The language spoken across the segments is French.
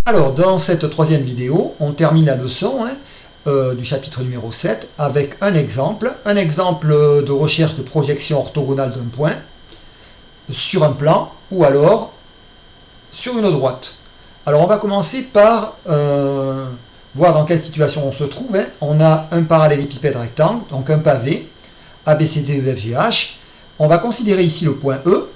Alors, dans cette troisième vidéo, on termine la leçon du chapitre numéro 7 avec un exemple de recherche de projection orthogonale d'un point sur un plan ou alors sur une droite. Alors, on va commencer par voir dans quelle situation on se trouve. On a un parallélépipède rectangle, donc un pavé, ABCDEFGH. On va considérer ici le point E.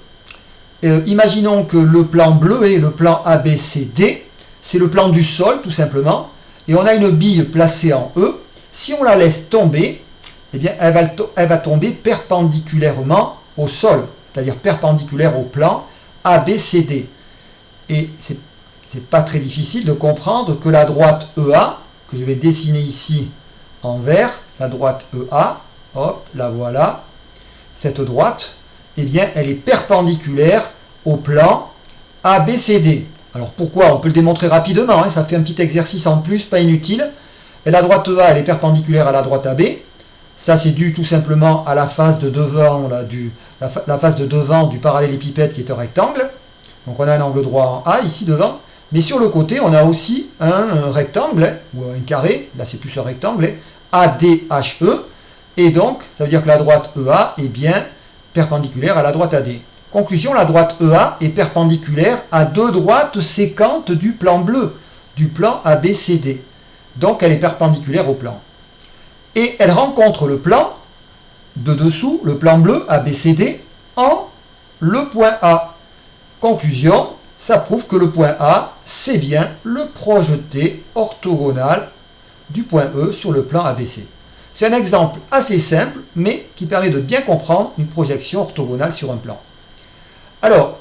Imaginons que le plan bleu est le plan ABCD. C'est le plan du sol, tout simplement. Et on a une bille placée en E. Si on la laisse tomber, eh bien, elle va tomber perpendiculairement au sol, c'est-à-dire perpendiculaire au plan ABCD. Et c'est pas très difficile de comprendre que la droite EA, que je vais dessiner ici en vert, la droite EA, hop, la voilà, cette droite, eh bien, elle est perpendiculaire au plan ABCD. Alors pourquoi? On peut le démontrer rapidement, ça fait un petit exercice en plus, pas inutile. Et la droite EA, elle est perpendiculaire à la droite AB. Ça, c'est dû tout simplement à la face de devant, la face de devant du parallélépipède qui est un rectangle. Donc on a un angle droit en A, ici devant. Mais sur le côté, on a aussi un rectangle, ou un carré, là c'est plus un rectangle, ADHE. Et donc, ça veut dire que la droite EA est bien perpendiculaire à la droite AD. Conclusion, la droite EA est perpendiculaire à deux droites séquentes du plan bleu, du plan ABCD. Donc elle est perpendiculaire au plan. Et elle rencontre le plan de dessous, le plan bleu ABCD, en le point A. Conclusion, ça prouve que le point A, c'est bien le projeté orthogonal du point E sur le plan ABC. C'est un exemple assez simple, mais qui permet de bien comprendre une projection orthogonale sur un plan. Alors,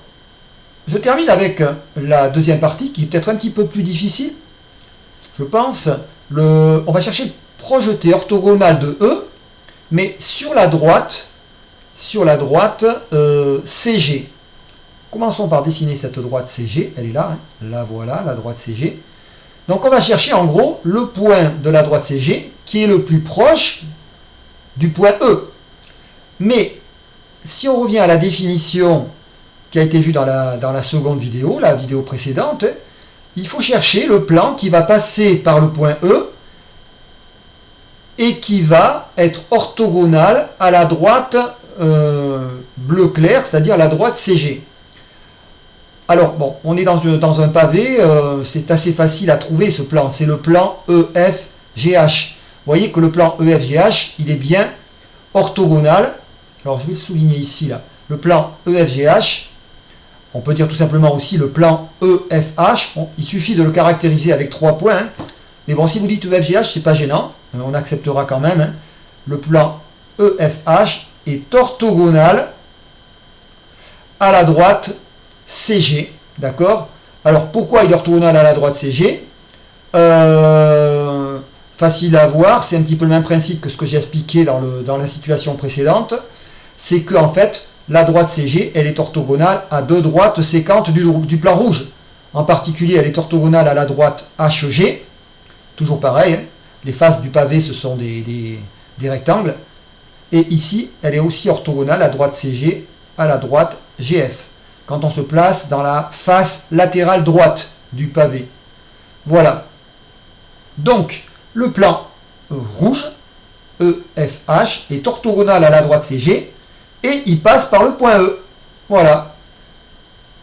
je termine avec la deuxième partie, qui est peut-être un petit peu plus difficile. Je pense, on va chercher le projeté orthogonal de E, mais sur la droite CG. Commençons par dessiner cette droite CG, elle est là, la voilà, la droite CG. Donc on va chercher en gros le point de la droite CG, qui est le plus proche du point E. Mais, si on revient à la définition qui a été vue dans la seconde vidéo, la vidéo précédente, il faut chercher le plan qui va passer par le point E et qui va être orthogonal à la droite bleu clair, c'est-à-dire la droite CG. Alors, bon, on est dans un pavé, c'est assez facile à trouver ce plan, c'est le plan EFGH. Vous voyez que le plan EFGH, il est bien orthogonal. Alors, je vais le souligner ici, là. Le plan EFGH, on peut dire tout simplement aussi le plan EFH. Bon, il suffit de le caractériser avec 3 points. Mais bon, si vous dites EFGH, c'est pas gênant. On acceptera quand même. Le plan EFH est orthogonal à la droite CG. D'accord? Alors, pourquoi il est orthogonal à la droite CG? Facile à voir. C'est un petit peu le même principe que ce que j'ai expliqué dans la situation précédente. C'est que, en fait, la droite CG, elle est orthogonale à deux droites séquentes du plan rouge. En particulier, elle est orthogonale à la droite HG. Toujours pareil, les faces du pavé, ce sont des rectangles. Et ici, elle est aussi orthogonale à droite CG, à la droite GF. Quand on se place dans la face latérale droite du pavé. Voilà. Donc, le plan rouge, EFH, est orthogonal à la droite CG, et il passe par le point E. Voilà.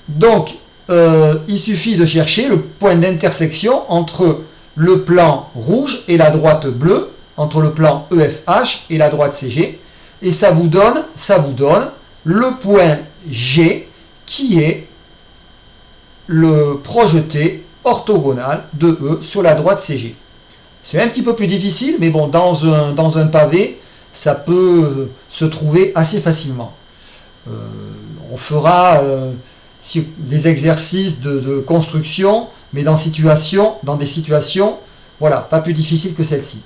Donc, il suffit de chercher le point d'intersection entre le plan rouge et la droite bleue, entre le plan EFH et la droite CG, et ça vous donne le point G, qui est le projeté orthogonal de E sur la droite CG. C'est un petit peu plus difficile, mais bon, dans un pavé, ça peut se trouver assez facilement. On fera des exercices de construction, mais dans des situations, voilà, pas plus difficiles que celle-ci.